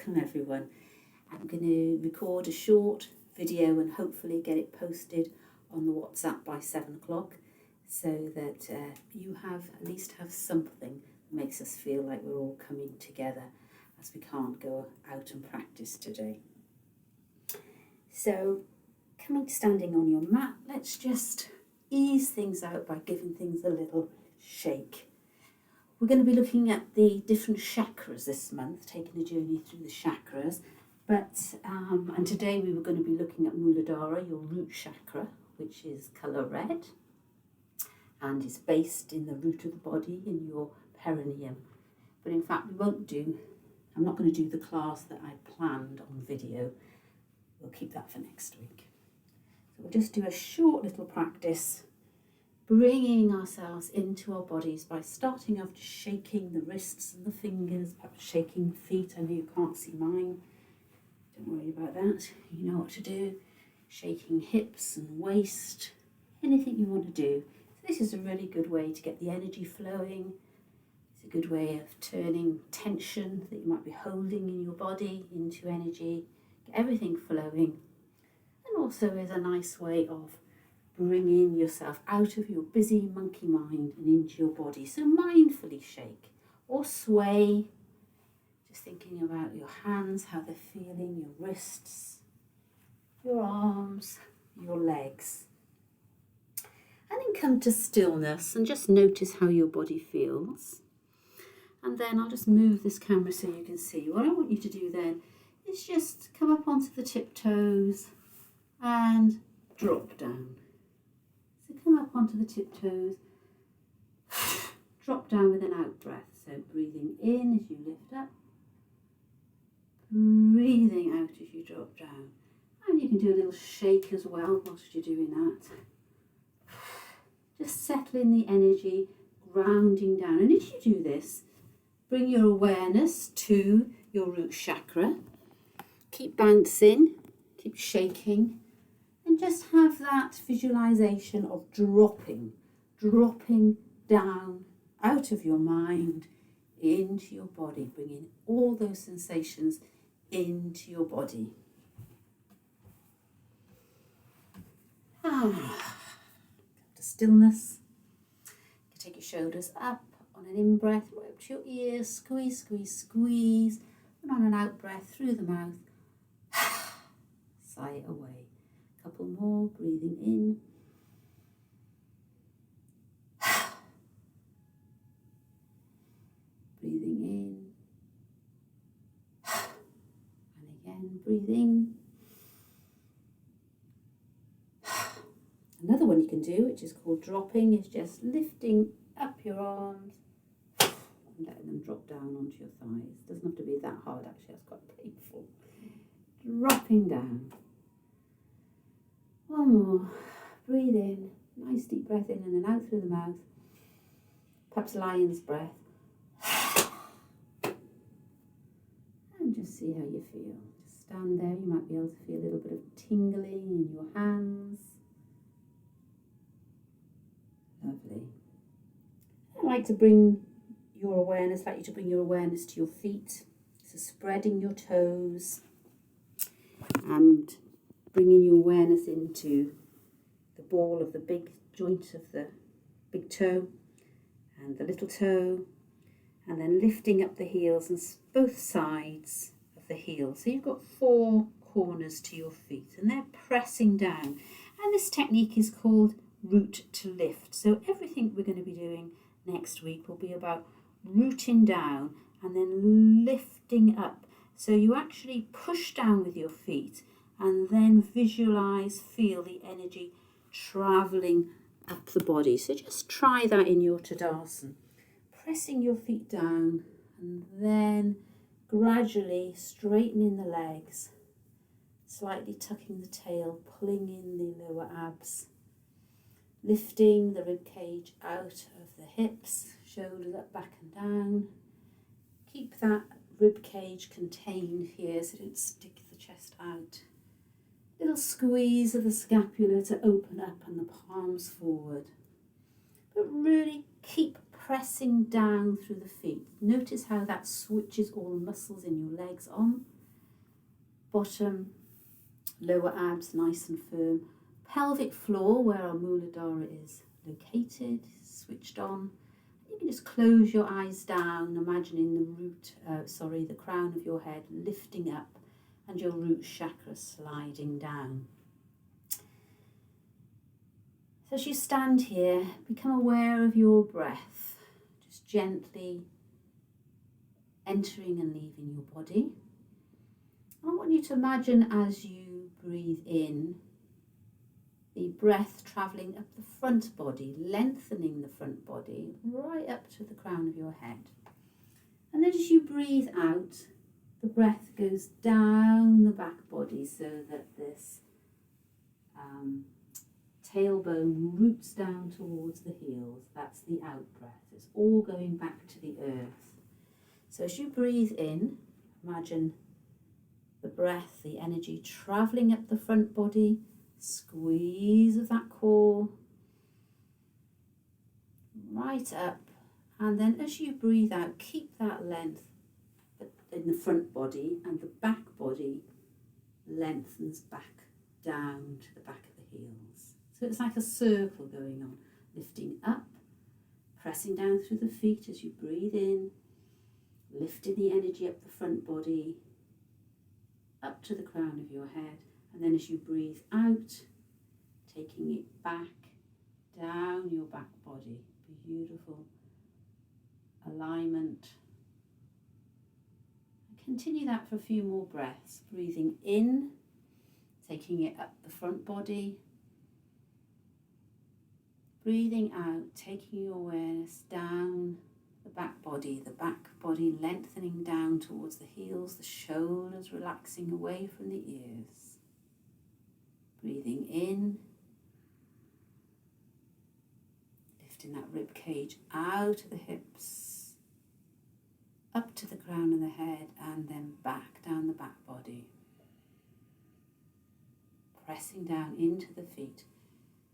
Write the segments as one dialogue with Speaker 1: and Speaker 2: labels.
Speaker 1: welcome everyone. I'm going to record a short video and hopefully get it posted on the WhatsApp by 7 o'clock so that you at least have something that makes us feel like we're all coming together as we can't go out and practice today. So standing on your mat, let's just ease things out by giving things a little shake. We're going to be looking at the different chakras this month, taking a journey through the chakras. And today we were going to be looking at Muladhara, your root chakra, which is colour red and is based in the root of the body in your perineum. But in fact, I'm not going to do the class that I planned on video. We'll keep that for next week. So we'll just do a short little practice, bringing ourselves into our bodies by starting off just shaking the wrists and the fingers, perhaps shaking the feet. I know you can't see mine. Don't worry about that. You know what to do. Shaking hips and waist, anything you want to do. So this is a really good way to get the energy flowing. It's a good way of turning tension that you might be holding in your body into energy, get everything flowing. And also is a nice way of bringing yourself out of your busy monkey mind and into your body. So mindfully shake or sway, just thinking about your hands, how they're feeling, your wrists, your arms, your legs. And then come to stillness and just notice how your body feels. And then I'll just move this camera so you can see. What I want you to do then is just come up onto the tiptoes and drop down. So come up onto the tiptoes, drop down with an out breath. So breathing in as you lift up, breathing out as you drop down. And you can do a little shake as well whilst you're doing that. Just settling the energy, grounding down. And as you do this, bring your awareness to your root chakra. Keep bouncing, keep shaking. And just have that visualization of dropping down out of your mind into your body, bringing all those sensations into your body. Come to stillness. You can take your shoulders up on an in-breath, right up to your ears, squeeze, squeeze, squeeze. And on an out-breath through the mouth, sigh it away. Couple more, breathing in. Breathing in. And again, breathing. Another one you can do, which is called dropping, is just lifting up your arms and letting them drop down onto your thighs. Doesn't have to be that hard, actually, that's quite painful. Dropping down. One more. Breathe in. Nice deep breath in and then out through the mouth. Perhaps lion's breath. And just see how you feel. Just stand there. You might be able to feel a little bit of tingling in your hands. Lovely. I'd like to bring your awareness, to your feet. So spreading your toes and bringing your awareness into the ball of the big joint of the big toe and the little toe, and then lifting up the heels and both sides of the heel. So you've got 4 corners to your feet and they're pressing down. And this technique is called root to lift. So everything we're going to be doing next week will be about rooting down and then lifting up. So you actually push down with your feet and then feel the energy travelling up the body. So just try that in your Tadasana. Pressing your feet down and then gradually straightening the legs, slightly tucking the tail, pulling in the lower abs, lifting the rib cage out of the hips, shoulders up, back and down. Keep that rib cage contained here so don't stick the chest out. Little squeeze of the scapula to open up and the palms forward. But really keep pressing down through the feet. Notice how that switches all the muscles in your legs on bottom, lower abs nice and firm. Pelvic floor where our Muladhara is located, switched on. You can just close your eyes down, imagining the crown of your head lifting up and your root chakra sliding down. So as you stand here, become aware of your breath, just gently entering and leaving your body. I want you to imagine as you breathe in, the breath travelling up the front body, lengthening the front body right up to the crown of your head. And then as you breathe out, the breath goes down the back body so that this tailbone roots down towards the heels. That's the out breath. It's all going back to the earth. So as you breathe in, imagine the breath, the energy travelling up the front body, squeeze of that core, right up, and then as you breathe out, keep that length in the front body, and the back body lengthens back down to the back of the heels. So it's like a circle going on, lifting up, pressing down through the feet as you breathe in, lifting the energy up the front body, up to the crown of your head, and then as you breathe out, taking it back down your back body. Beautiful alignment. Continue that for a few more breaths. Breathing in, taking it up the front body. Breathing out, taking your awareness down the back body lengthening down towards the heels, the shoulders relaxing away from the ears. Breathing in, lifting that rib cage out of the hips, up to the crown of the head, and then back down the back body. Pressing down into the feet,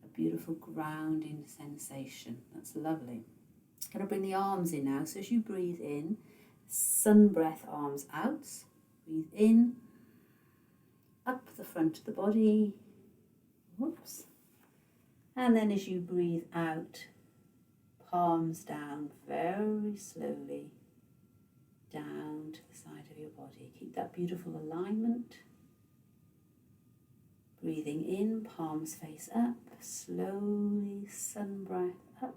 Speaker 1: a beautiful grounding sensation. That's lovely. Going to bring the arms in now. So as you breathe in, sun breath, arms out. Breathe in, up the front of the body. Whoops. And then as you breathe out, palms down very slowly, down to the side of your body. Keep that beautiful alignment. Breathing in, palms face up, slowly, sun breath up.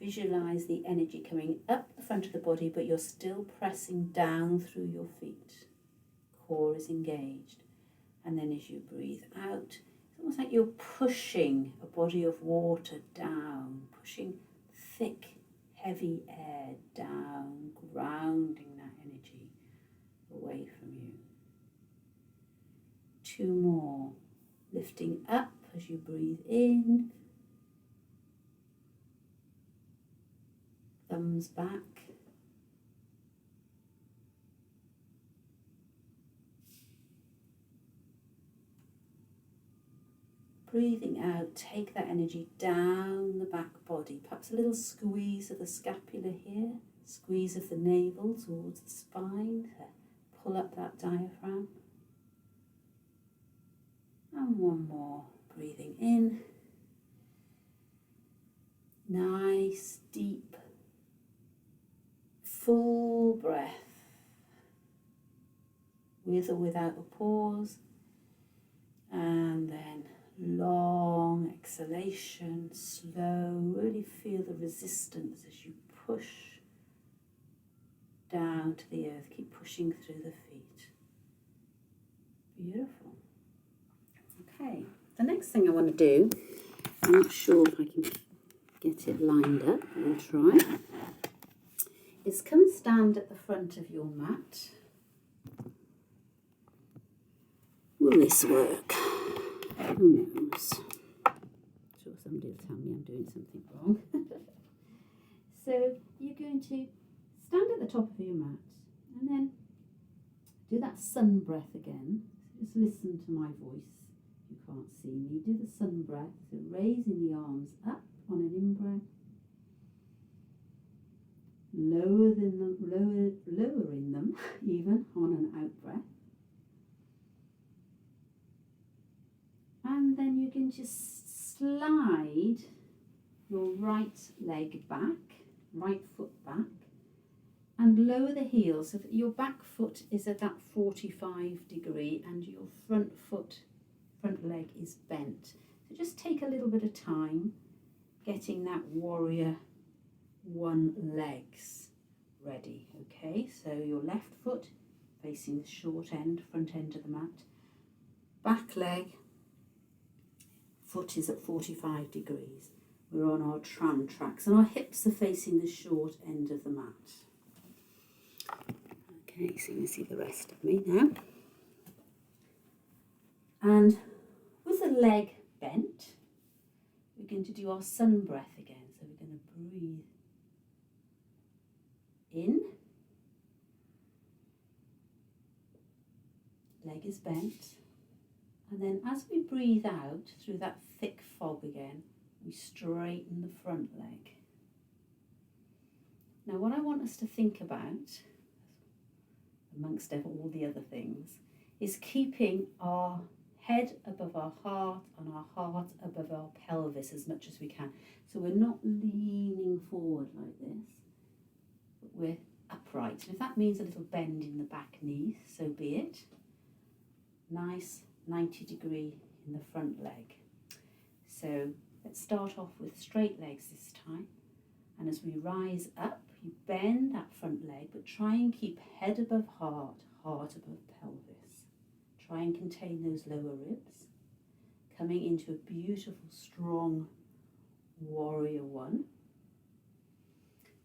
Speaker 1: Visualize the energy coming up the front of the body, but you're still pressing down through your feet. Core is engaged. And then as you breathe out, it's almost like you're pushing a body of water down, pushing thick, heavy air down, grounding that energy away from you. 2 more. Lifting up as you breathe in. Thumbs back. Breathing out, take that energy down the back body. Perhaps a little squeeze of the scapula here, squeeze of the navel towards the spine to pull up that diaphragm. And 1 more. Breathing in. Nice, deep, full breath, with or without a pause, and then long exhalation, slow. Really feel the resistance as you push down to the earth. Keep pushing through the feet. Beautiful. Okay, the next thing I want to do, I'm not sure if I can get it lined up, we'll try, is come and stand at the front of your mat. Will this work? Who knows? I'm sure somebody will tell me I'm doing something wrong. So you're going to stand at the top of your mat and then do that sun breath again. Just listen to my voice. You can't see me. Do the sun breath. So raising the arms up on an in-breath. Lowering them even on an out-breath. And then you're going to slide your right leg back, right foot back, and lower the heel so that your back foot is at that 45 degree and your front leg is bent. So just take a little bit of time getting that warrior one legs ready. Okay, so your left foot facing the short end, front end of the mat, back leg, foot is at 45 degrees. We're on our tram tracks and our hips are facing the short end of the mat. Okay, so you can see the rest of me now. And with the leg bent, we're going to do our sun breath again. So we're going to breathe in, leg is bent, and then as we breathe out through that thick fog again, we straighten the front leg. Now what I want us to think about, amongst all the other things, is keeping our head above our heart and our heart above our pelvis as much as we can. So we're not leaning forward like this, but we're upright. And if that means a little bend in the back knee, so be it. Nice 90 degree in the front leg. So let's start off with straight legs this time. And as we rise up, you bend that front leg, but try and keep head above heart, heart above pelvis. Try and contain those lower ribs. Coming into a beautiful, strong warrior one.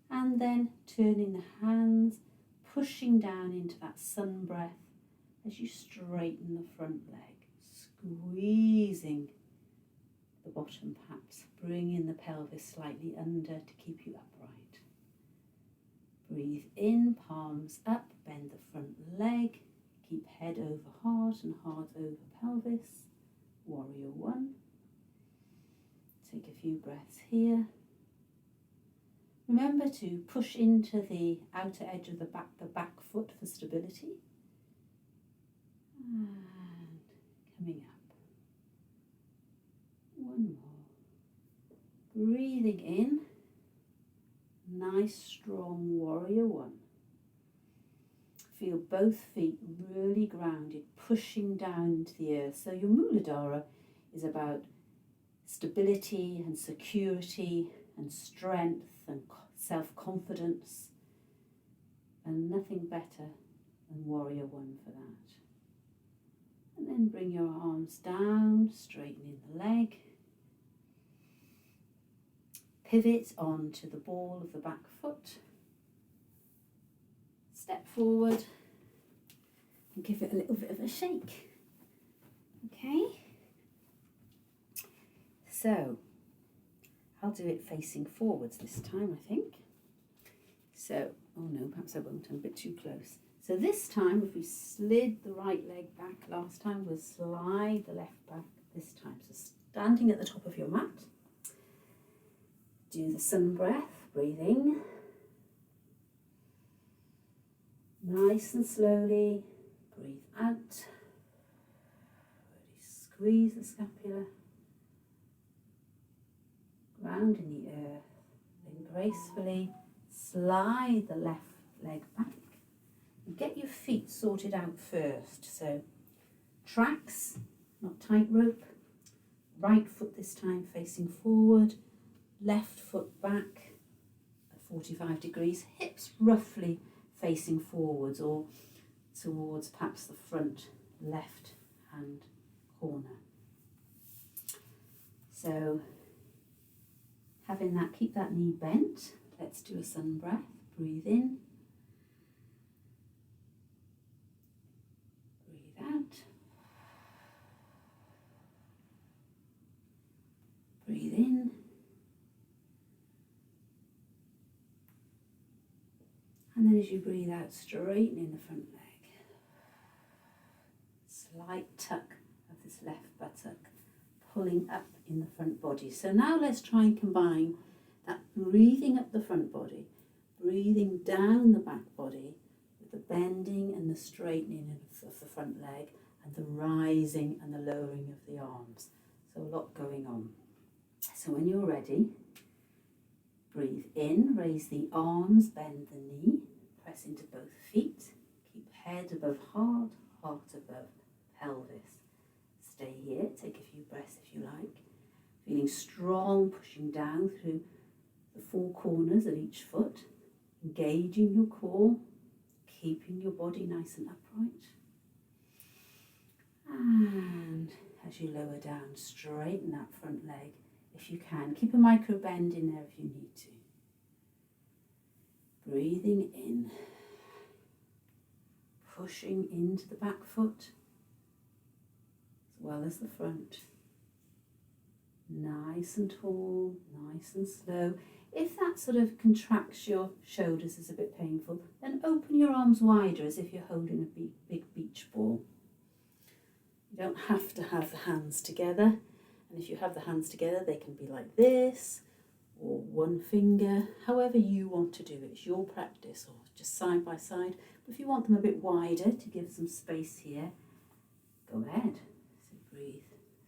Speaker 1: And then turning the hands, pushing down into that sun breath as you straighten the front leg, squeezing the bottom perhaps, bringing the pelvis slightly under to keep you upright. Breathe in, palms up, bend the front leg, keep head over heart and heart over pelvis. Warrior one. Take a few breaths here. Remember to push into the outer edge of the back foot for stability. And coming up. One more. Breathing in. Nice strong warrior one. Feel both feet really grounded, pushing down into the earth. So your Muladhara is about stability and security and strength and self-confidence, and nothing better than warrior one for that. And then bring your arms down, straightening the leg. Pivot onto the ball of the back foot. Step forward and give it a little bit of a shake. Okay? So, I'll do it facing forwards this time, I think. So, oh no, perhaps I won't, I'm a bit too close. So this time, if we slid the right leg back last time, we'll slide the left back this time. So standing at the top of your mat, do the sun breath, breathing. Nice and slowly, breathe out. Really squeeze the scapula. Ground in the earth. Then gracefully slide the left leg back. And get your feet sorted out first. So tracks, not tightrope. Right foot this time facing forward. Left foot back at 45 degrees. Hips roughly facing forwards or towards perhaps the front left hand corner. So having that, keep that knee bent. Let's do a sun breath. Breathe in. Breathe out. Breathe in. And then as you breathe out, straightening the front leg. Slight tuck of this left buttock, pulling up in the front body. So now let's try and combine that breathing up the front body, breathing down the back body, with the bending and the straightening of the front leg, and the rising and the lowering of the arms. So a lot going on. So when you're ready, breathe in, raise the arms, bend the knee, press into both feet, keep head above heart, heart above pelvis. Stay here, take a few breaths if you like. Feeling strong, pushing down through the four corners of each foot, engaging your core, keeping your body nice and upright. And as you lower down, straighten that front leg if you can. Keep a micro bend in there if you need to. Breathing in, pushing into the back foot as well as the front. Nice and tall, nice and slow. If that sort of contracts your shoulders, is a bit painful, then open your arms wider as if you're holding a big beach ball. You don't have to have the hands together, and if you have the hands together they can be like this or one finger, however you want to do it. It's your practice, or just side by side. But if you want them a bit wider to give some space here, go ahead. So breathe.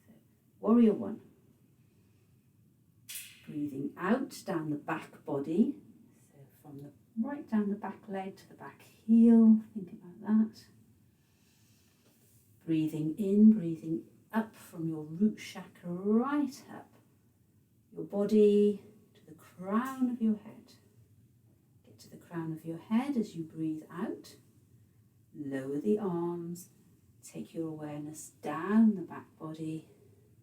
Speaker 1: So, warrior one. Breathing out down the back body, so from the right down the back leg to the back heel, think about that. Breathing in, breathing up from your root chakra right up your body to the crown of your head. Get to the crown of your head as you breathe out. Lower the arms, take your awareness down the back body,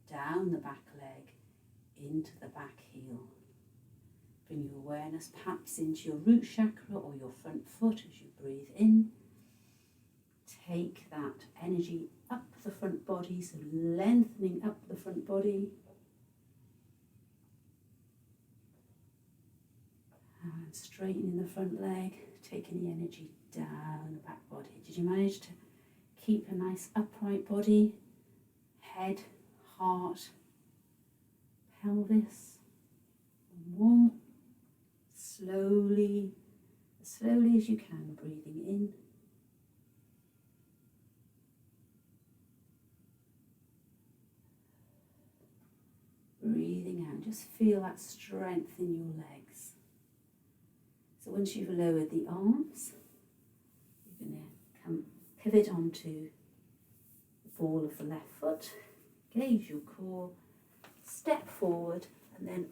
Speaker 1: down the back leg, into the back heel. Bring your awareness perhaps into your root chakra or your front foot as you breathe in. Take that energy up the front body, so lengthening up the front body. And straightening the front leg, taking the energy down the back body. Did you manage to keep a nice upright body? Head, heart, pelvis. One more. Slowly, as slowly as you can, breathing in. Breathing out, just feel that strength in your legs. So once you've lowered the arms, you're going to pivot onto the ball of the left foot, engage your core, step forward, and then,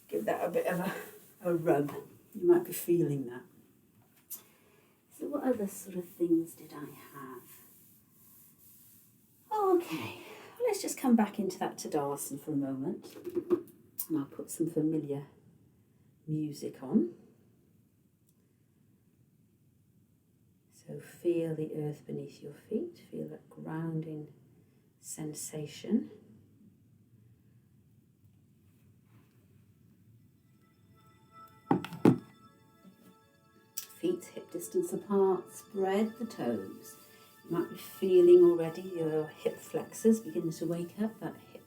Speaker 1: give that a bit of a rub. You might be feeling that. So what other sort of things did I have? Okay, well, let's just come back into that Tadasana for a moment. And I'll put some familiar music on. So feel the earth beneath your feet, feel that grounding sensation. Feet hip distance apart, spread the toes. You might be feeling already your hip flexors beginning to wake up, that hip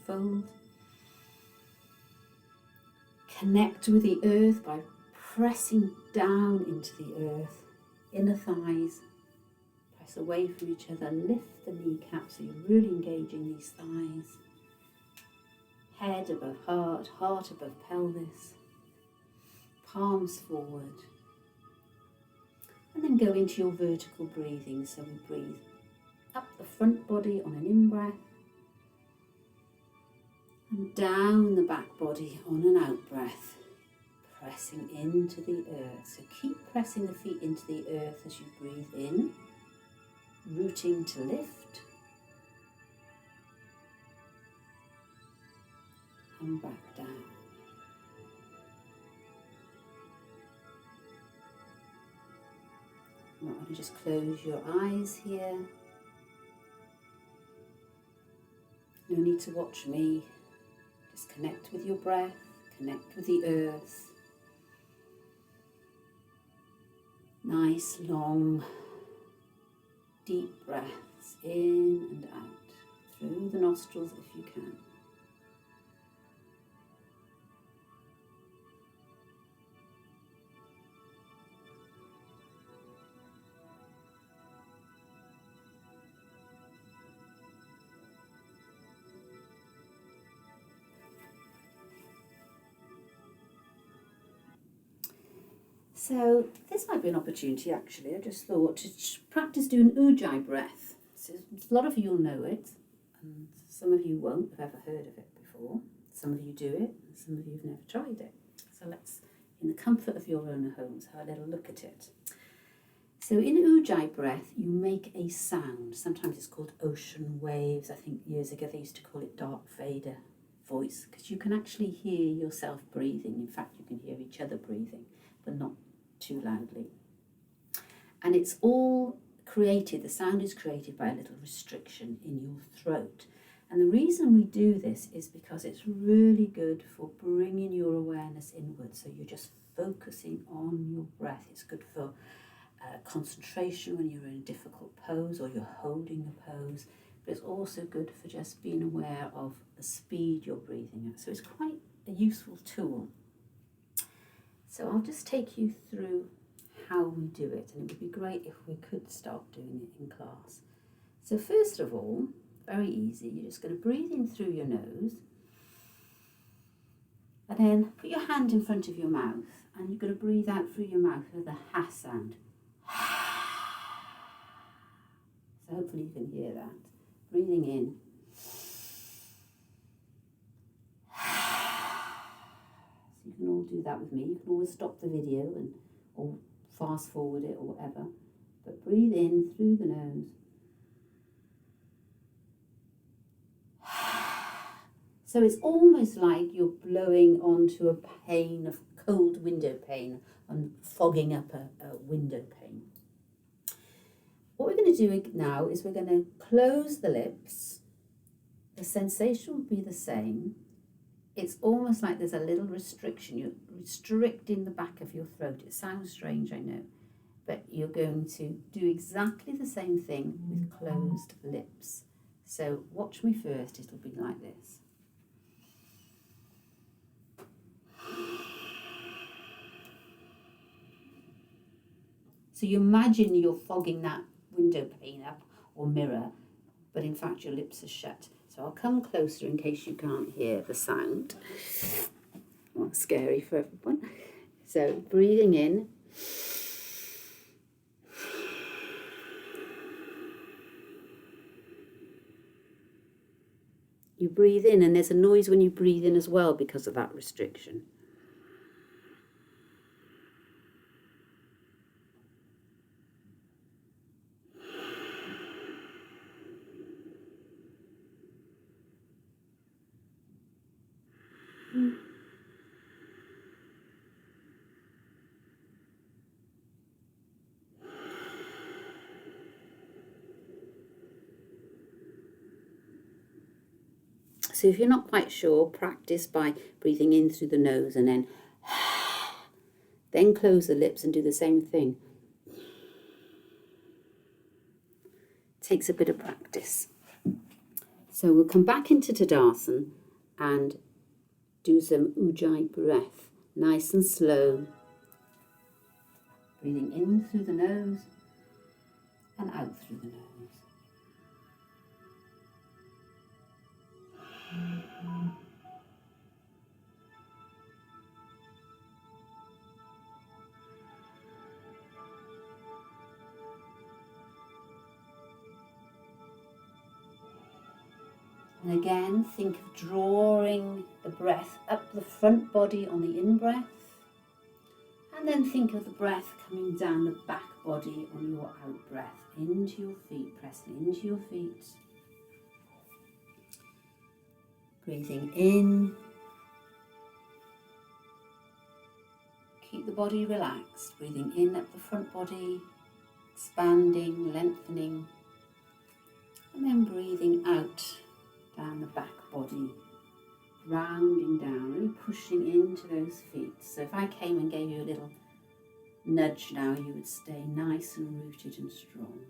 Speaker 1: fold. Connect with the earth by pressing down into the earth, inner thighs. Press away from each other, lift the kneecaps so you're really engaging these thighs. Head above heart, heart above pelvis. Palms forward. And then go into your vertical breathing. So we breathe up the front body on an in-breath and down the back body on an out-breath, pressing into the earth. So keep pressing the feet into the earth as you breathe in, rooting to lift and back down. You might want to just close your eyes here. No need to watch me. Just connect with your breath, connect with the earth. Nice, long, deep breaths in and out through the nostrils if you can. So this might be an opportunity actually. I just thought to practice doing ujjayi breath. So a lot of you will know it, and some of you won't have ever heard of it before. Some of you do it, and some of you have never tried it. So let's, in the comfort of your own homes, have a little look at it. So in ujjayi breath, you make a sound. Sometimes it's called ocean waves. I think years ago they used to call it Darth Vader voice, because you can actually hear yourself breathing. In fact, you can hear each other breathing, but not too loudly. And it's all created, the sound is created by a little restriction in your throat. And the reason we do this is because it's really good for bringing your awareness inward. So you're just focusing on your breath. It's good for concentration when you're in a difficult pose or you're holding a pose. But it's also good for just being aware of the speed you're breathing at. So it's quite a useful tool. So I'll just take you through how we do it, and it would be great if we could start doing it in class. So first of all, very easy, you're just going to breathe in through your nose, and then put your hand in front of your mouth, and you're going to breathe out through your mouth with a ha sound. So hopefully you can hear that. Breathing in. So you can all do that with me. You can always stop the video or fast forward it or whatever. But breathe in through the nose. So it's almost like you're blowing onto a pane of cold window pane and fogging up a window pane. What we're going to do now is we're going to close the lips. The sensation will be the same. It's almost like there's a little restriction. You're restricting the back of your throat. It sounds strange, I know, but you're going to do exactly the same thing with closed lips. So watch me first. It'll be like this. So you imagine you're fogging that window pane up or mirror, but in fact your lips are shut. So I'll come closer in case you can't hear the sound. Not scary for everyone. So breathing in. You breathe in, and there's a noise when you breathe in as well because of that restriction. So if you're not quite sure, practice by breathing in through the nose and then close the lips and do the same thing. Takes a bit of practice. So we'll come back into Tadasana and do some ujjayi breath, nice and slow. Breathing in through the nose and out through the nose. And again, think of drawing the breath up the front body on the in-breath. And then think of the breath coming down the back body on your out-breath, into your feet, pressing into your feet. Breathing in. Keep the body relaxed. Breathing in up the front body, expanding, lengthening. And then breathing out down the back body, rounding down, really pushing into those feet. So if I came and gave you a little nudge now, you would stay nice and rooted and strong.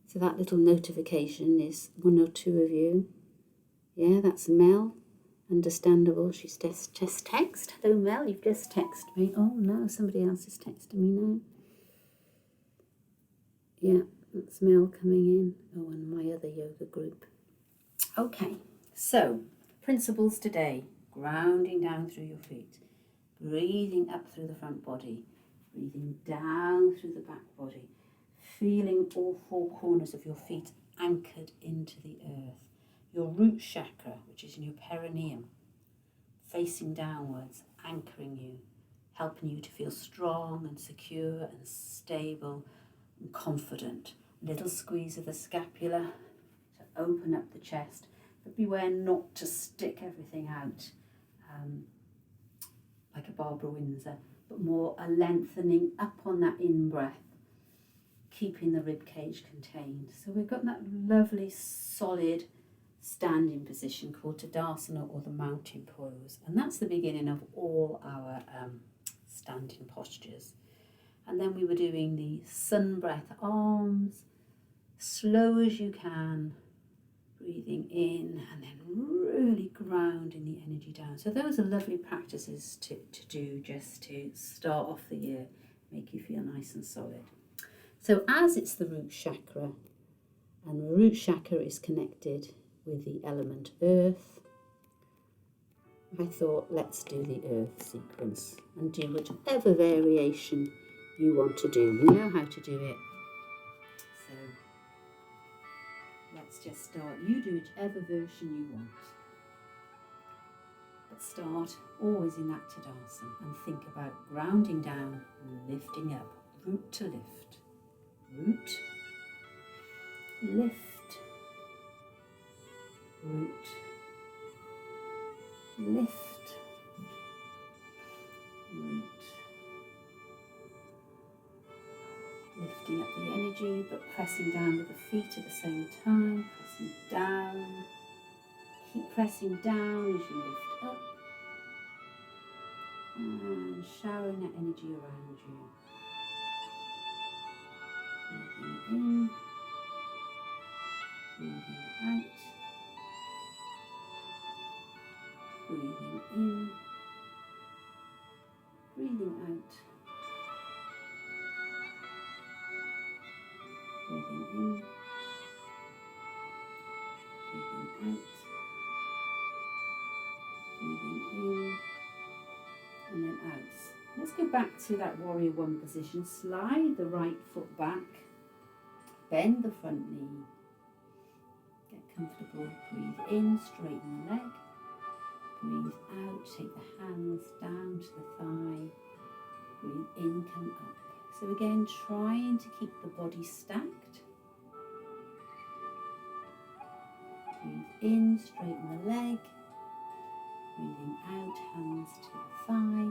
Speaker 1: So that little notification is one or two of you. Yeah, that's Mel. Understandable. She's just text. Hello, Mel. You've just texted me. Oh no, somebody else is texting me now. Yeah, that's Mel coming in. Oh, and my other yoga group. Okay, so principles today. Grounding down through your feet. Breathing up through the front body. Breathing down through the back body. Feeling all four corners of your feet anchored into the earth. Your root chakra, which is in your perineum, facing downwards, anchoring you, helping you to feel strong and secure and stable and confident. Little squeeze of the scapula to open up the chest, but beware not to stick everything out like a Barbara Windsor, but more a lengthening up on that in-breath, keeping the rib cage contained. So we've got that lovely solid standing position called Tadasana, or the mountain pose, and that's the beginning of all our standing postures. And then we were doing the sun breath arms, slow as you can, breathing in and then really grounding the energy down. So those are lovely practices to do just to start off the year, make you feel nice and solid. So as it's the root chakra, and the root chakra is connected with the element earth, I thought let's do the earth sequence and do whichever variation you want to do. You know how to do it. So let's just start. You do whichever version you want. But start always in that Tadasana and think about grounding down and lifting up, root to lift. Root, lift, root, lift, root. Lifting up the energy, but pressing down with the feet at the same time, pressing down. Keep pressing down as you lift up and showering that energy around you. Breathing in, breathing out, breathing in, breathing out, breathing in, breathing out, breathing in, and then out. Let's go back to that warrior one position. Slide the right foot back, bend the front knee, get comfortable, breathe in, straighten the leg, breathe out, take the hands down to the thigh, breathe in, come up. So again, trying to keep the body stacked. Breathe in, straighten the leg, breathing out, hands to the thigh,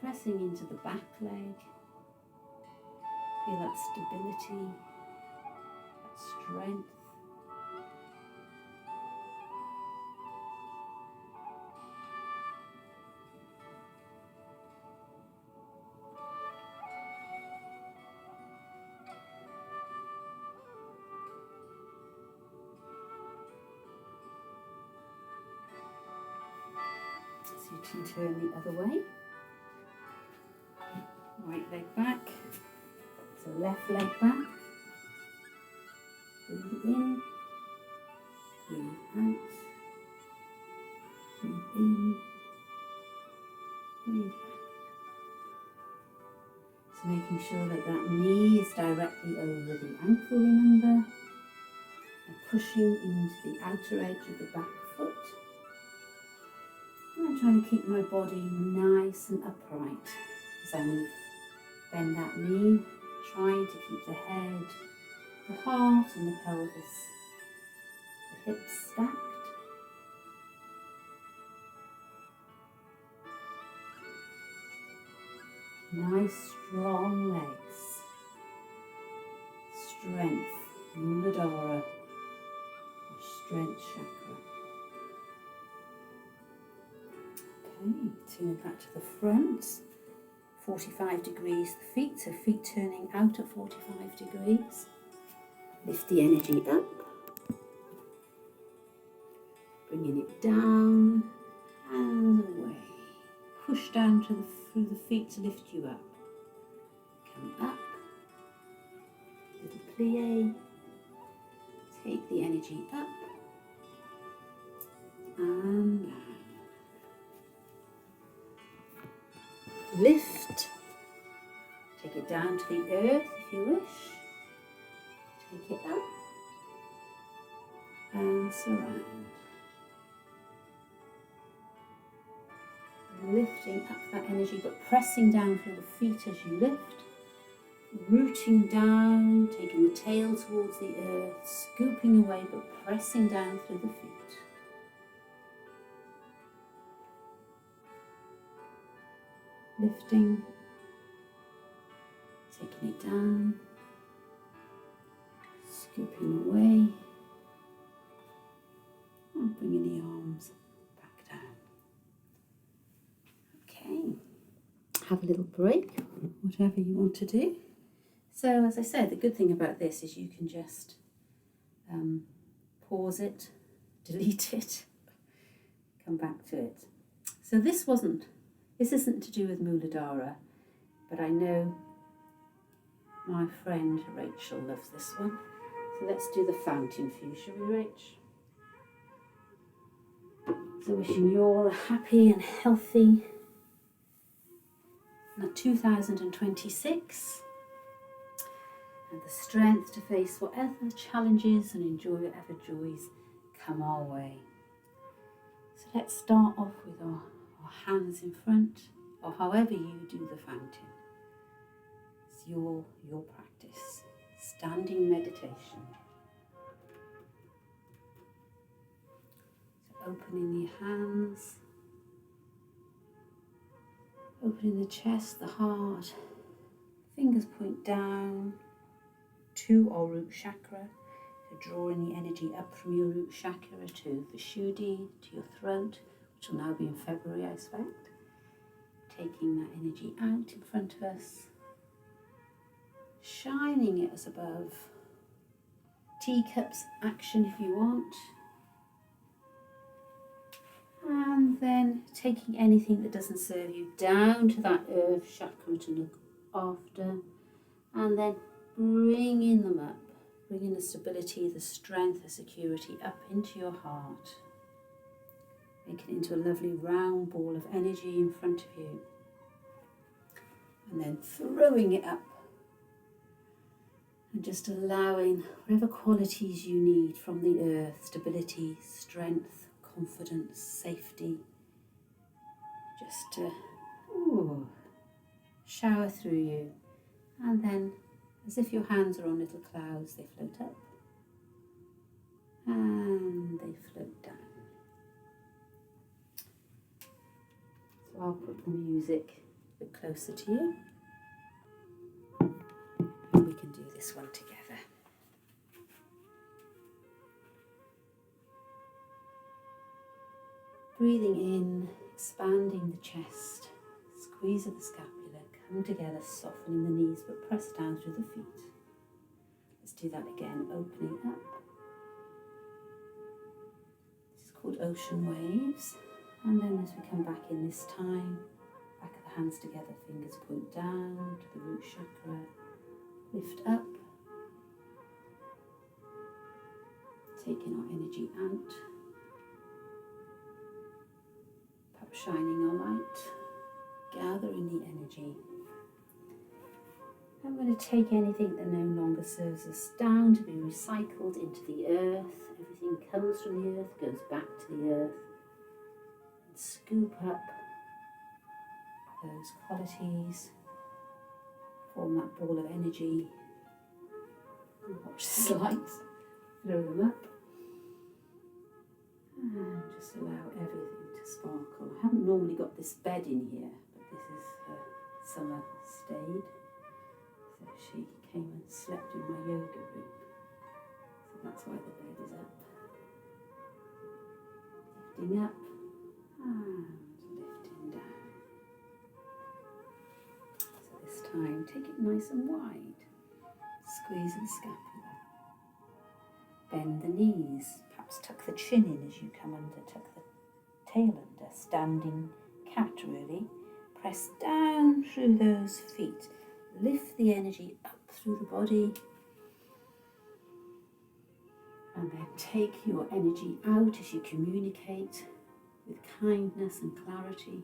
Speaker 1: pressing into the back leg. Feel that stability, that strength. So you can turn the other way. Right leg back. So left leg back. Breathe in. Breathe out. Breathe in. Breathe out. So making sure that that knee is directly over the ankle, remember. And pushing into the outer edge of the back foot. And I'm trying to keep my body nice and upright as I move. Bend that knee, trying to keep the head, the heart and the pelvis, the hips stacked. Nice strong legs. Strength, Muladhara, or strength chakra. Okay, turn back to the front. 45 degrees the feet, so feet turning out at 45 degrees. Lift the energy up. Bringing it down and away. Push down through the feet to lift you up. Come up plie. Take the energy up and down. Lift. Take it down to the earth if you wish. Take it up and surround. Lifting up that energy, but pressing down through the feet as you lift. Rooting down, taking the tail towards the earth, scooping away, but pressing down through the feet. Lifting, taking it down, scooping away, and bringing the arms back down. Okay, have a little break, whatever you want to do. So as I said, the good thing about this is you can just pause it, delete it, come back to it. So this isn't to do with Muladhara, but I know my friend Rachel loves this one. So let's do the fountain for you, shall we, Rach? So wishing you all a happy and healthy 2026. And the strength to face whatever challenges and enjoy whatever joys come our way. So let's start off with our hands in front, or however you do the fountain. It's your practice. Standing meditation. So opening the hands, opening the chest, the heart, fingers point down to our root chakra, so drawing the energy up from your root chakra to Vishuddhi, to your throat, which will now be in February, I expect. Taking that energy out in front of us, shining it as above. Teacups action if you want. And then taking anything that doesn't serve you down to that earth chakra to look after, and then bringing them up, bringing the stability, the strength, the security up into your heart, making it into a lovely round ball of energy in front of you, and then throwing it up and just allowing whatever qualities you need from the earth, stability, strength, confidence, safety, just to shower through you. And then, as if your hands are on little clouds, they float up and they float down. So I'll put the music a bit closer to you and we can do this one together. Breathing in, expanding the chest, squeeze of the scapula, come together, softening the knees but press down through the feet. Let's do that again, opening up. This is called ocean waves. And then as we come back in this time, back of the hands together, fingers point down to the root chakra, lift up, taking our energy out, perhaps shining our light, gathering the energy. I'm going to take anything that no longer serves us down to be recycled into the earth. Everything comes from the earth, goes back to the earth. And scoop up those qualities, form that ball of energy, and watch the light, throw them up, and just allow everything to sparkle. I haven't normally got this bed in here, but this is her summer stayed. So she came and slept in my yoga room. So that's why the bed is up. Lifting up and lifting down. So this time, take it nice and wide. Squeeze the scapula. Bend the knees. Perhaps tuck the chin in as you come under. Tuck the tail under. Standing cat, really. Press down through those feet. Lift the energy up through the body. And then take your energy out as you communicate with kindness and clarity.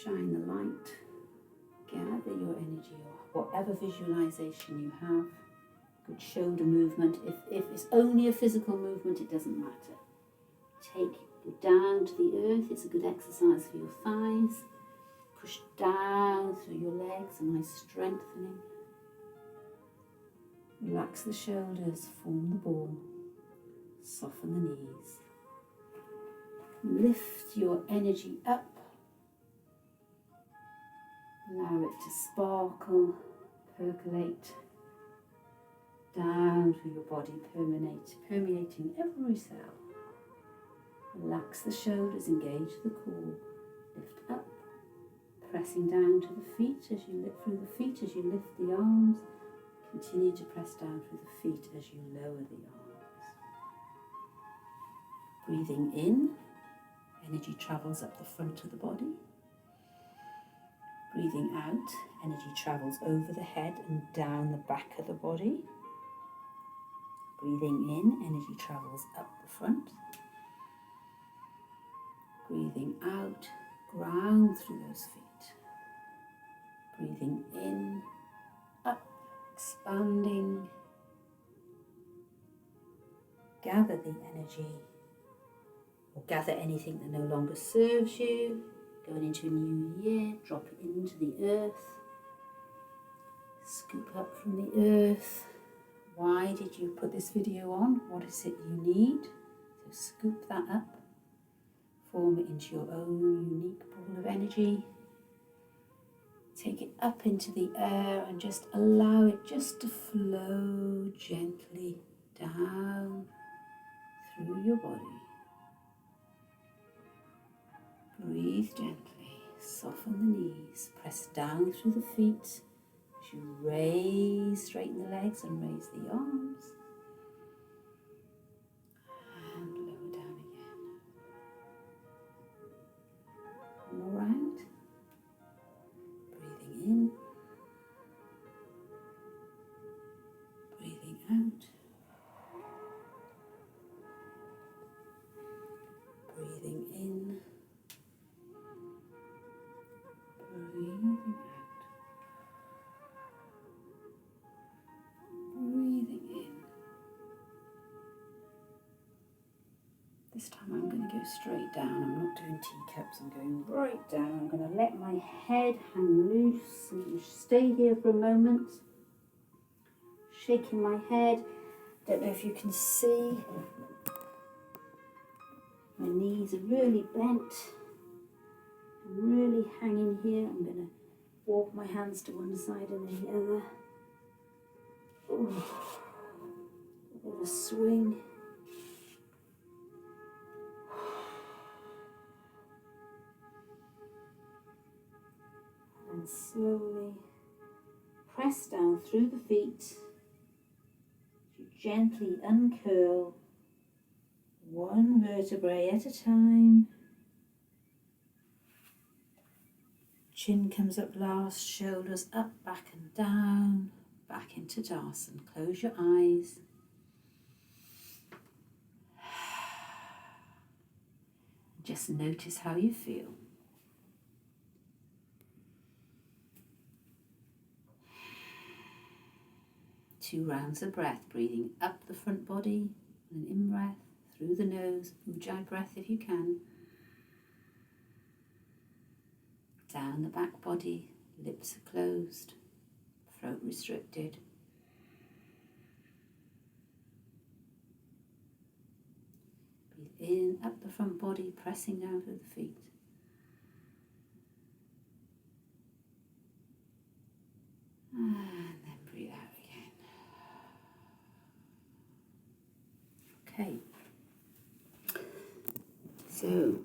Speaker 1: Shine the light. Gather your energy or whatever visualization you have. Good shoulder movement. If it's only a physical movement, it doesn't matter. Go down to the earth. It's a good exercise for your thighs. Push down through your legs, a nice strengthening. Relax the shoulders, form the ball. Soften the knees. Lift your energy up. Allow it to sparkle, percolate down through your body, permeating every cell. Relax the shoulders, engage the core. Lift up, pressing down to the feet as you lift through the feet as you lift the arms. Continue to press down through the feet as you lower the arms. Breathing in, energy travels up the front of the body. Breathing out, energy travels over the head and down the back of the body. Breathing in, energy travels up the front. Breathing out, ground through those feet. Breathing in, up, expanding. Gather the energy, or gather anything that no longer serves you. Going into a new year, drop it into the earth. Scoop up from the earth. Why did you put this video on? What is it you need? So scoop that up. Form it into your own unique ball of energy. Take it up into the air and just allow it just to flow gently down through your body. Breathe gently, soften the knees, press down through the feet as you straighten the legs and raise the arms. And lower down again. One more round. Breathing in. Breathing out. Breathing in. Breathing out. Breathing in. This time I'm going to go straight down. I'm not doing teacups. I'm going right down. I'm going to let my head hang loose and stay here for a moment. Shaking my head. Don't know if you can see. My knees are really bent. I'm really hanging here. I'm going to walk my hands to one side and then the other. Ooh. A bit of a swing. And slowly press down through the feet. You gently uncurl one vertebrae at a time. Chin comes up last, shoulders up, back and down, back into Darshan. Close your eyes. Just notice how you feel. Two rounds of breath, breathing up the front body, an in-breath, through the nose, ujjayi breath if you can. Down the back body, lips are closed, throat restricted. Breathe in, up the front body, pressing down through the feet. And then breathe out again. Okay. So,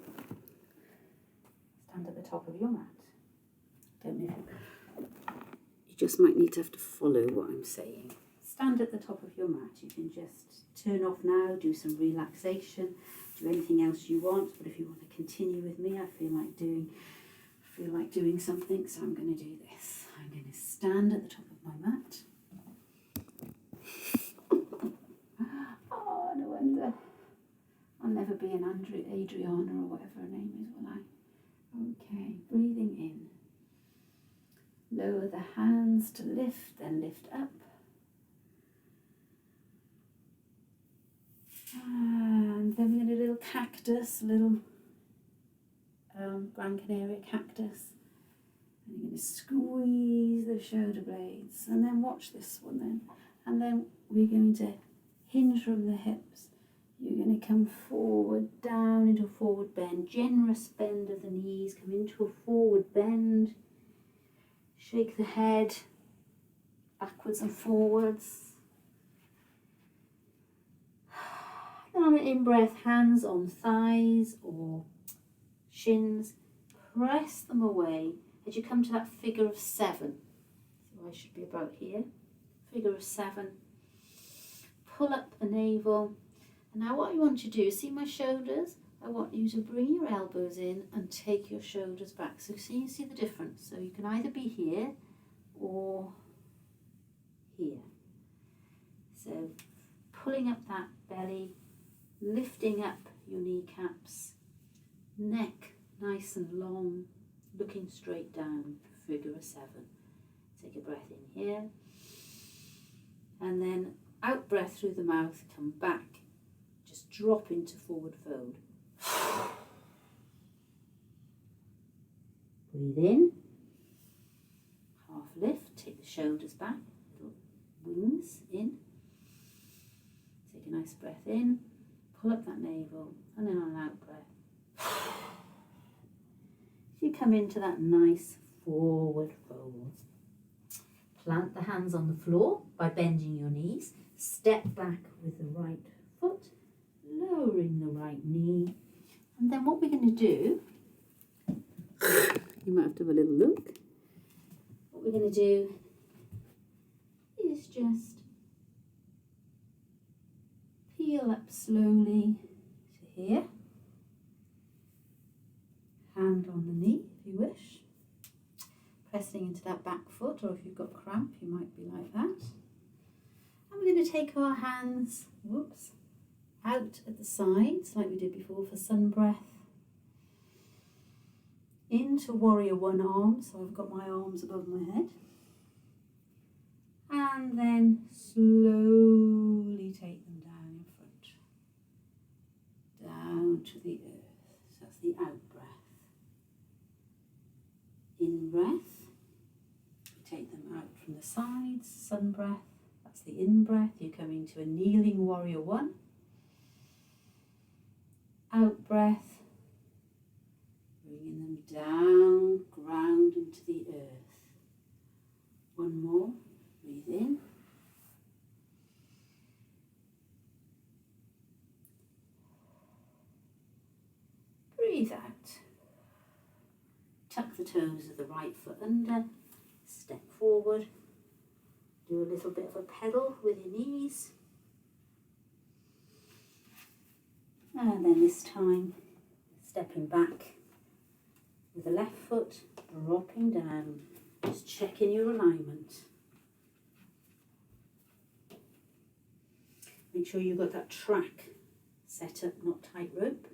Speaker 1: stand at the top of your mat. Don't know if you just might need to have to follow what I'm saying. Stand at the top of your mat. You can just turn off now, do some relaxation, do anything else you want. But if you want to continue with me, I feel like doing something, so I'm going to do this. I'm going to stand at the top of my mat. I'll never be an Adriana or whatever her name is, will I? Okay, breathing in. Lower the hands to lift, then lift up. And then we're going to do a little cactus, a little Gran Canaria cactus. And you're going to squeeze the shoulder blades. And then watch this one then. And then we're going to hinge from the hips. You're going to come forward, down into a forward bend. Generous bend of the knees. Come into a forward bend. Shake the head backwards and forwards. Then on an in-breath, hands on thighs or shins. Press them away as you come to that figure of 7. So I should be about here. Figure of 7. Pull up the navel. And now what you want to do, see my shoulders? I want you to bring your elbows in and take your shoulders back. So you see the difference. So you can either be here or here. So pulling up that belly, lifting up your kneecaps, neck nice and long, looking straight down, figure of 7. Take a breath in here. And then out breath through the mouth, come back. Just drop into forward fold. Breathe in. Half lift. Take the shoulders back. Little wings in. Take a nice breath in. Pull up that navel. And then on an out breath. You come into that nice forward fold. Plant the hands on the floor by bending your knees. Step back with the right foot. Lowering the right knee. And then what we're going to do, you might have to have a little look. What we're going to do is just peel up slowly to here. Hand on the knee if you wish. Pressing into that back foot, or if you've got cramp, you might be like that. And we're going to take our hands, out at the sides like we did before for sun breath. Into warrior 1 arm, so I've got my arms above my head. And then slowly take them down in front. Down to the earth. So that's the out breath. In breath. We take them out from the sides, sun breath. That's the in breath. You're coming to a kneeling warrior 1. Out breath, bringing them down, ground into the earth. One more, breathe in. Breathe out. Tuck the toes of the right foot under, step forward, do a little bit of a pedal with your knees. And then this time, stepping back with the left foot, dropping down, just checking your alignment. Make sure you've got that track set up, not tight rope.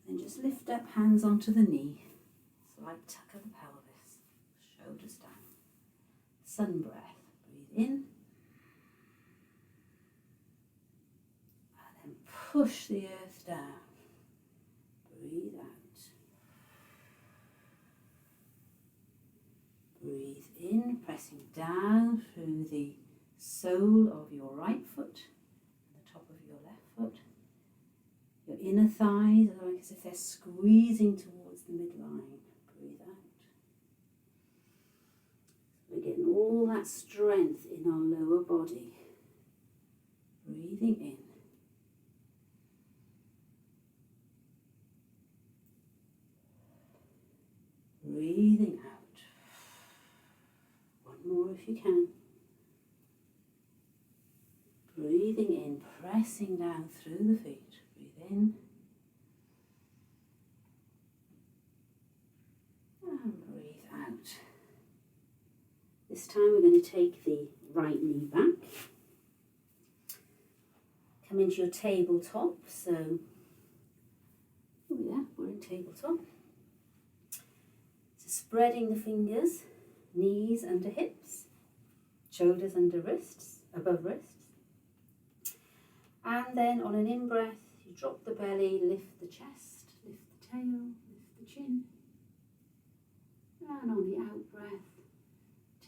Speaker 1: Then just lift up, hands onto the knee. Slight tuck of the pelvis, shoulders down. Sun breath, breathe in. Push the earth down. Breathe out. Breathe in, pressing down through the sole of your right foot and the top of your left foot. Your inner thighs are like as if they're squeezing towards the midline. Breathe out. We're getting all that strength in our lower body. Breathing in. Breathing out. One more if you can. Breathing in, pressing down through the feet. Breathe in. And breathe out. This time we're going to take the right knee back. Come into your tabletop. So Here we are, we're in tabletop. So spreading the fingers, knees under hips, shoulders under wrists, above wrists. And then on an in-breath, you drop the belly, lift the chest, lift the tail, lift the chin. And on the out-breath,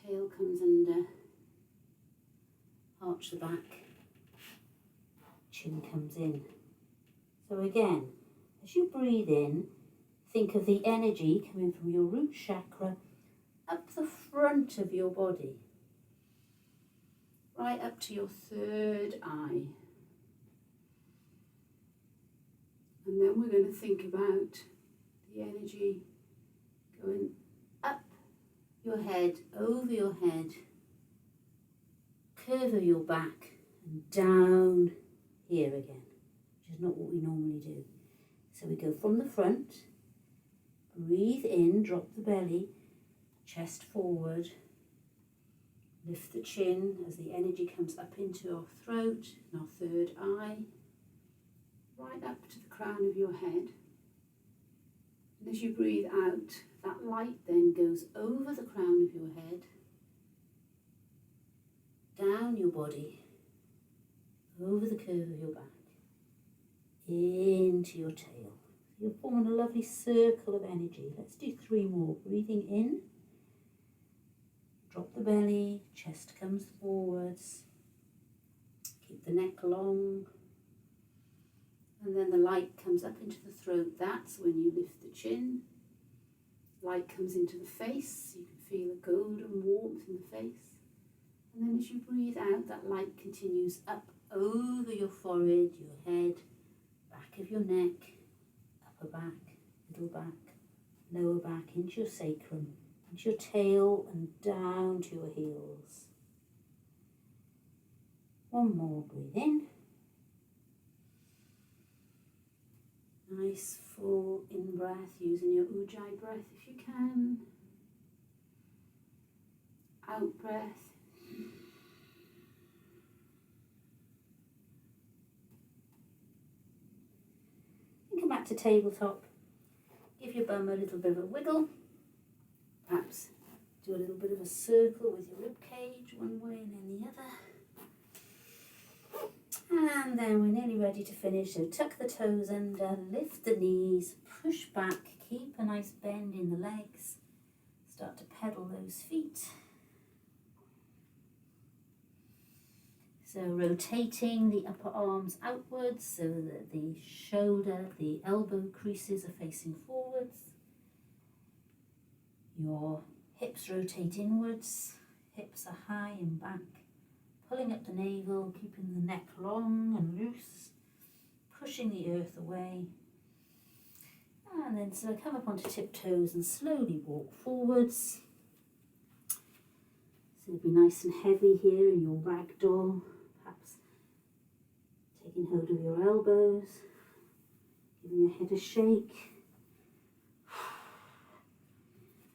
Speaker 1: tail comes under, arch the back, chin comes in. So again, as you breathe in, think of the energy coming from your root chakra up the front of your body, right up to your third eye. And then we're going to think about the energy going up your head, over your head, curve of your back, and down here again, which is not what we normally do. So we go from the front, breathe in, drop the belly, chest forward, lift the chin as the energy comes up into our throat and our third eye, right up to the crown of your head. And as you breathe out, that light then goes over the crown of your head, down your body, over the curve of your back, into your tail. You're forming a lovely circle of energy. Let's do 3 more. Breathing in, drop the belly, chest comes forwards, keep the neck long, and then the light comes up into the throat. That's when you lift the chin. Light comes into the face. You can feel a golden warmth in the face. And then as you breathe out, that light continues up over your forehead, your head, back of your neck, upper back, middle back, lower back, into your sacrum, into your tail, and down to your heels. 1 more, breathe in. Nice full in-breath, using your Ujjayi breath if you can. Out-breath. And come back to tabletop. Give your bum a little bit of a wiggle. Perhaps do a little bit of a circle with your rib cage, one way and then the other. And then we're nearly ready to finish, so tuck the toes under, lift the knees, push back, keep a nice bend in the legs, start to pedal those feet. So rotating the upper arms outwards so that the shoulder, the elbow creases are facing forwards. Your hips rotate inwards, hips are high and back. Pulling up the navel, keeping the neck long and loose, pushing the earth away. And then so come up onto tiptoes and slowly walk forwards. So be nice and heavy here in your ragdoll, perhaps taking hold of your elbows, giving your head a shake.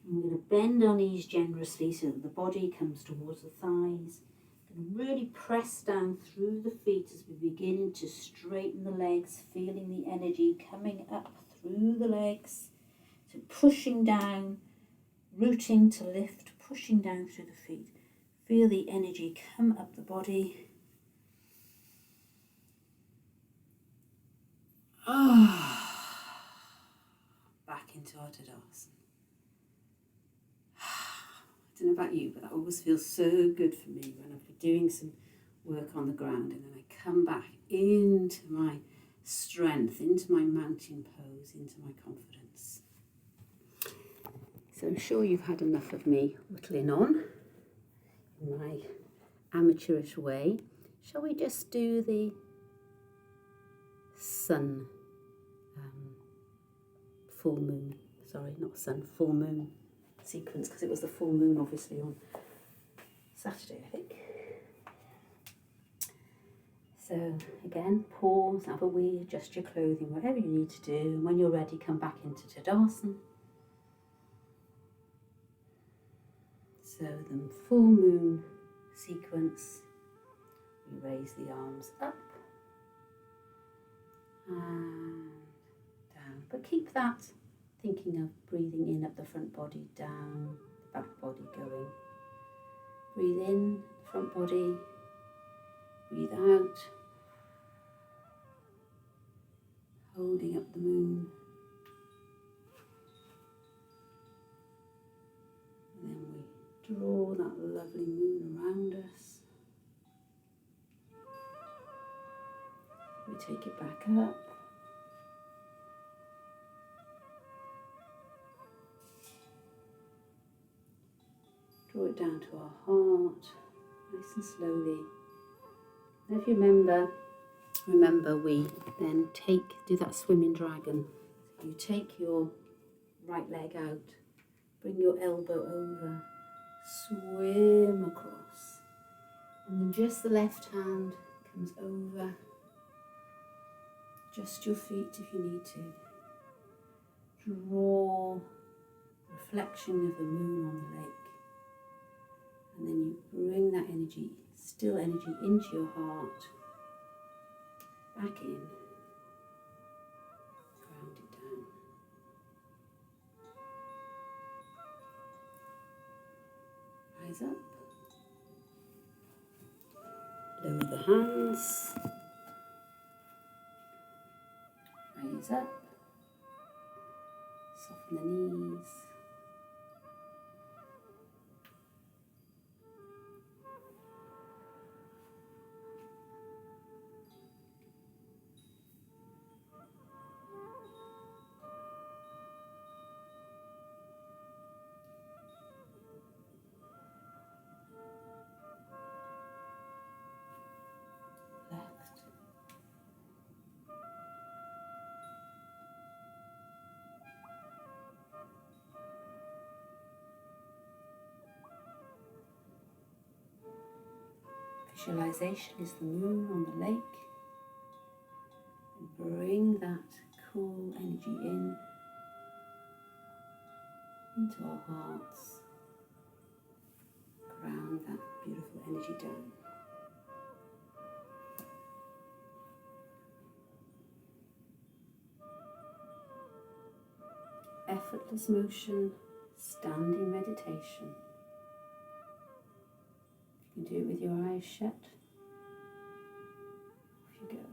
Speaker 1: And we're going to bend our knees generously so that the body comes towards the thighs. And really press down through the feet as we begin to straighten the legs, feeling the energy coming up through the legs. So pushing down, rooting to lift, pushing down through the feet. Feel the energy come up the body. Back into our Tadasana. I don't know about you, but that always feels so good for me when I've been doing some work on the ground and then I come back into my strength, into my mountain pose, into my confidence. So I'm sure you've had enough of me whittling on in my amateurish way. Shall we just do the sun, full moon, sorry, not sun, full moon sequence, because it was the full moon obviously on Saturday, I think. So again, pause, have a wee, adjust your clothing, whatever you need to do, and when you're ready, come back into Tadasana. So the full moon sequence, we raise the arms up and down But keep that thinking of breathing in up the front body, down the back body going. Breathe in, front body, breathe out, holding up the moon. And then we draw that lovely moon around us. We take it back up. Draw it down to our heart, nice and slowly. And if you remember we then do that swimming dragon. So you take your right leg out, bring your elbow over, swim across. And then just the left hand comes over. Just your feet if you need to. Draw reflection of the moon on the lake. And then you bring that energy, still energy, into your heart. Back in. Ground it down. Rise up. Lower the hands. Raise up. Soften the knees. Left. Visualization is the moon on the lake. And bring that cool energy into our hearts. Ground that beautiful energy down. Effortless motion, standing meditation. You can do it with your eyes shut. Off you go.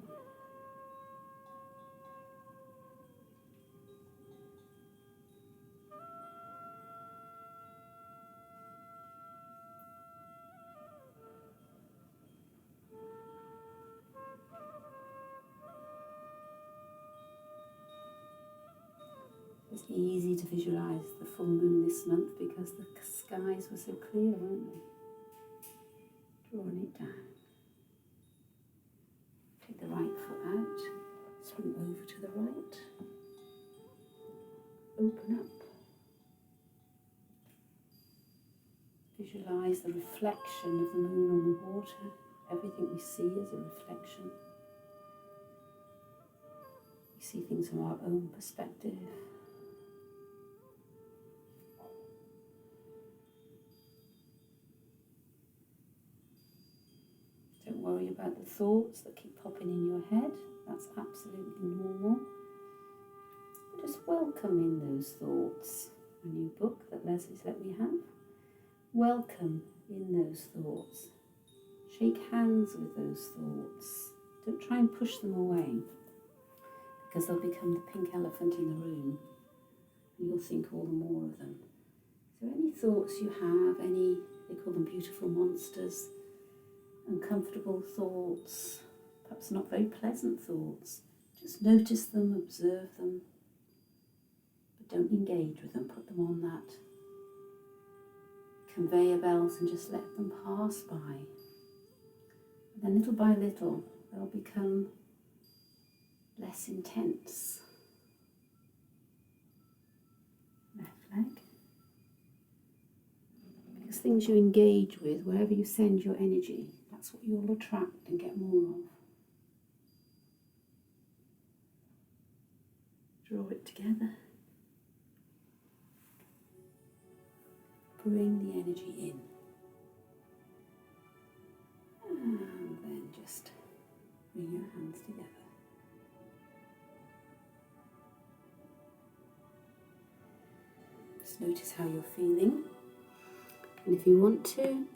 Speaker 1: It's easy to visualise the full moon this month because the skies were so clear, weren't they? Drawing it down. Take the right foot out, swing over to the right, open up. Visualise the reflection of the moon on the water. Everything we see is a reflection. We see things from our own perspective. Don't worry about the thoughts that keep popping in your head. That's absolutely normal. But just welcome in those thoughts. A new book that Leslie's let me have. Welcome in those thoughts. Shake hands with those thoughts. Don't try and push them away because they'll become the pink elephant in the room and you'll think all the more of them. So any thoughts you have, they call them beautiful monsters, uncomfortable thoughts, perhaps not very pleasant thoughts, just notice them, observe them, but don't engage with them. Put them on that conveyor belt and just let them pass by. And then little by little they'll become less intense. Left leg. Because things you engage with, wherever you send your energy, that's what you'll attract and get more of. Draw it together. Bring the energy in. And then just bring your hands together. Just notice how you're feeling. And if you want to,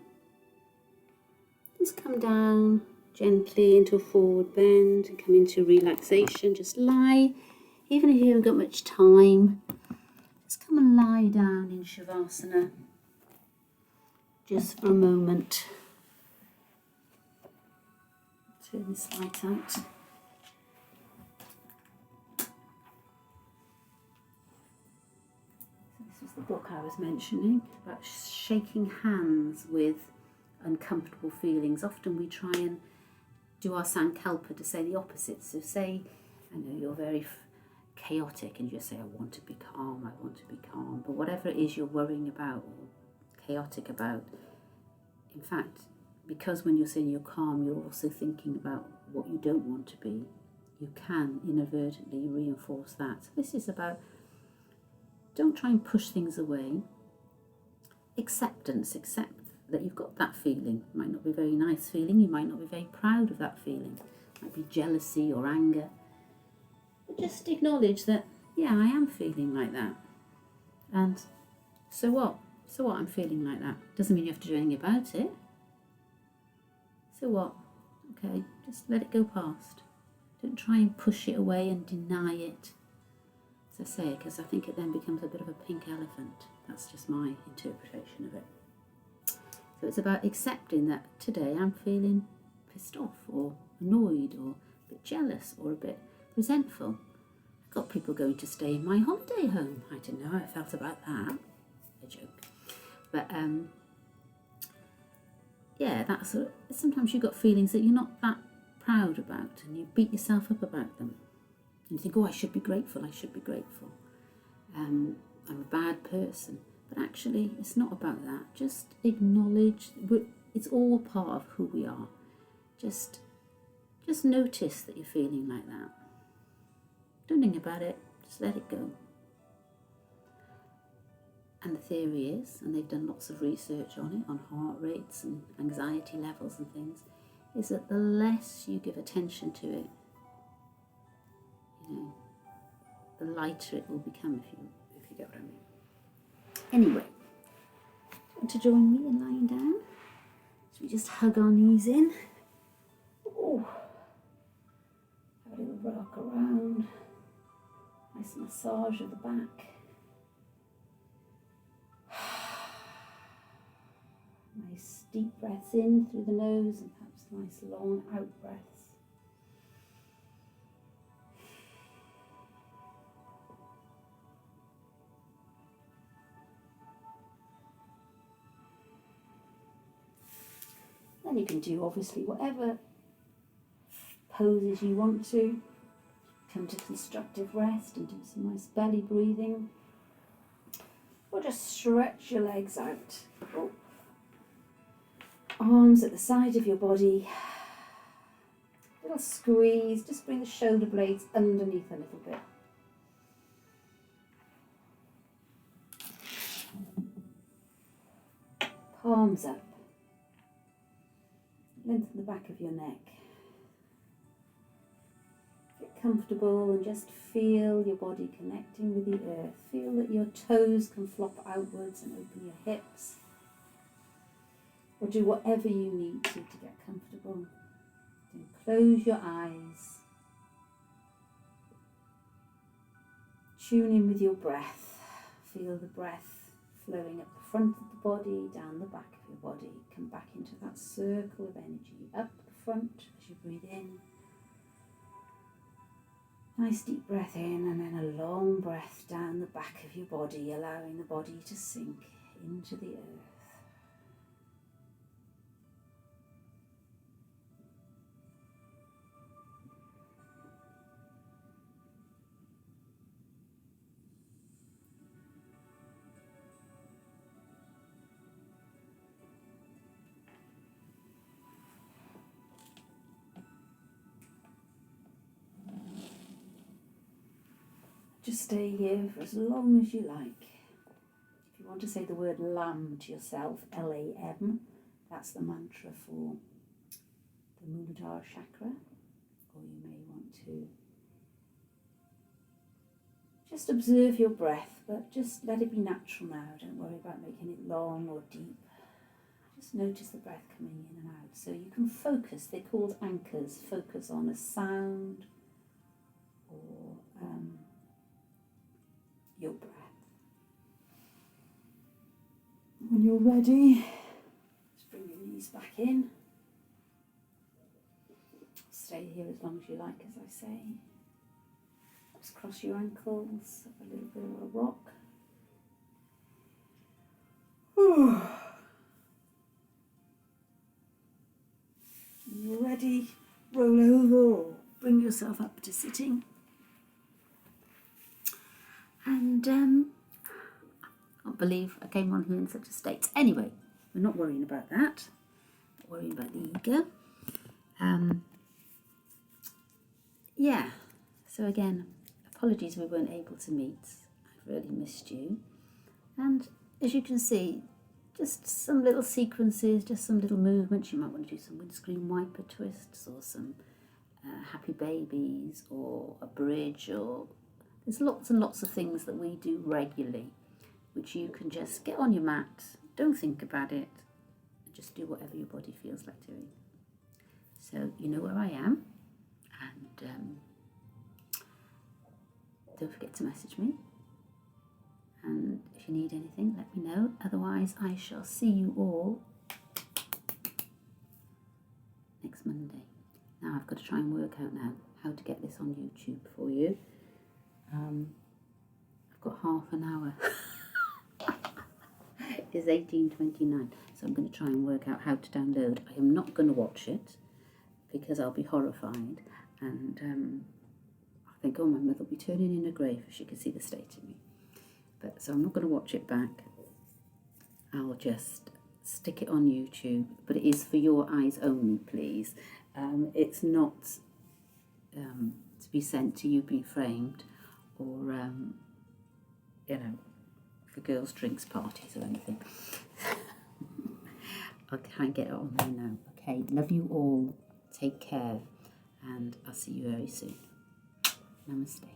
Speaker 1: just come down gently into a forward bend and come into relaxation. Just lie, even if you haven't got much time, just come and lie down in Shavasana just for a moment. Turn this light out. This was the book I was mentioning about shaking hands with uncomfortable feelings. Often we try and do our sankalpa to say the opposite. So say, I know you're very chaotic and you just say, I want to be calm, I want to be calm. But whatever it is you're worrying about or chaotic about, in fact, because when you're saying you're calm, you're also thinking about what you don't want to be, you can inadvertently reinforce that. So this is about, don't try and push things away. Acceptance, accept that you've got that feeling. It might not be a very nice feeling, you might not be very proud of that feeling. It might be jealousy or anger. But just acknowledge that, yeah, I am feeling like that. And so what? So what, I'm feeling like that. Doesn't mean you have to do anything about it. So what? Okay, just let it go past. Don't try and push it away and deny it. As I say, because I think it then becomes a bit of a pink elephant. That's just my interpretation of it. So it's about accepting that today I'm feeling pissed off or annoyed or a bit jealous or a bit resentful. I've got people going to stay in my holiday home. I didn't know how I felt about that. A joke. But yeah, that's sort of, sometimes you've got feelings that you're not that proud about and you beat yourself up about them. And you think, oh, I should be grateful, I should be grateful. I'm a bad person. But actually, it's not about that. Just acknowledge, it's all part of who we are. Just notice that you're feeling like that. Don't think about it, just let it go. And the theory is, and they've done lots of research on it, on heart rates and anxiety levels and things, is that the less you give attention to it, the lighter it will become, if you get what I mean. Anyway, do you want to join me in lying down? Should we just hug our knees in? Oh, have a little rock around. Nice massage of the back. Nice deep breaths in through the nose and perhaps nice long out breaths. Then you can do obviously whatever poses you want to. Come to constructive rest and do some nice belly breathing. Or just stretch your legs out. Oh. Arms at the side of your body. Little squeeze, just bring the shoulder blades underneath a little bit. Palms up. Lengthen the back of your neck. Get comfortable and just feel your body connecting with the earth. Feel that your toes can flop outwards and open your hips. Or do whatever you need to get comfortable. Then close your eyes. Tune in with your breath. Feel the breath flowing up the front of the body, down the back of your body. Come back into that circle of energy. Up the front as you breathe in. Nice deep breath in and then a long breath down the back of your body, allowing the body to sink into the earth. Just stay here for as long as you like. If you want to say the word LAM to yourself, L-A-M, that's the mantra for the Muladhara chakra. Or you may want to Just observe your breath, but just let it be natural now. Don't worry about making it long or deep. Just notice the breath coming in and out. So you can focus, they're called anchors. Focus on a sound or your breath. When you're ready, just bring your knees back in. Stay here as long as you like, as I say. Just cross your ankles, have a little bit of a rock. When you're ready, roll over or bring yourself up to sitting. And I can't believe I came on here in such a state. Anyway, we're not worrying about that. Not worrying about the ego. Yeah, so again, apologies we weren't able to meet. I've really missed you. And as you can see, just some little sequences, just some little movements. You might want to do some windscreen wiper twists or some happy babies or a bridge, or there's lots and lots of things that we do regularly, which you can just get on your mat, don't think about it, and just do whatever your body feels like doing. So you know where I am, and don't forget to message me. And if you need anything, let me know. Otherwise, I shall see you all next Monday. Now I've got to try and work out now how to get this on YouTube for you. I've got half an hour. It's 18:29, so I'm going to try and work out how to download. I am not going to watch it because I'll be horrified, and I think, oh, my mother will be turning in her grave if she could see the state of me. But so I'm not going to watch it back. I'll just stick it on YouTube, but it is for your eyes only, please. It's not to be sent to You Be Framed or, you know, for girls' drinks parties or anything. I'll try and get it on there now. Okay, love you all. Take care, and I'll see you very soon. Namaste.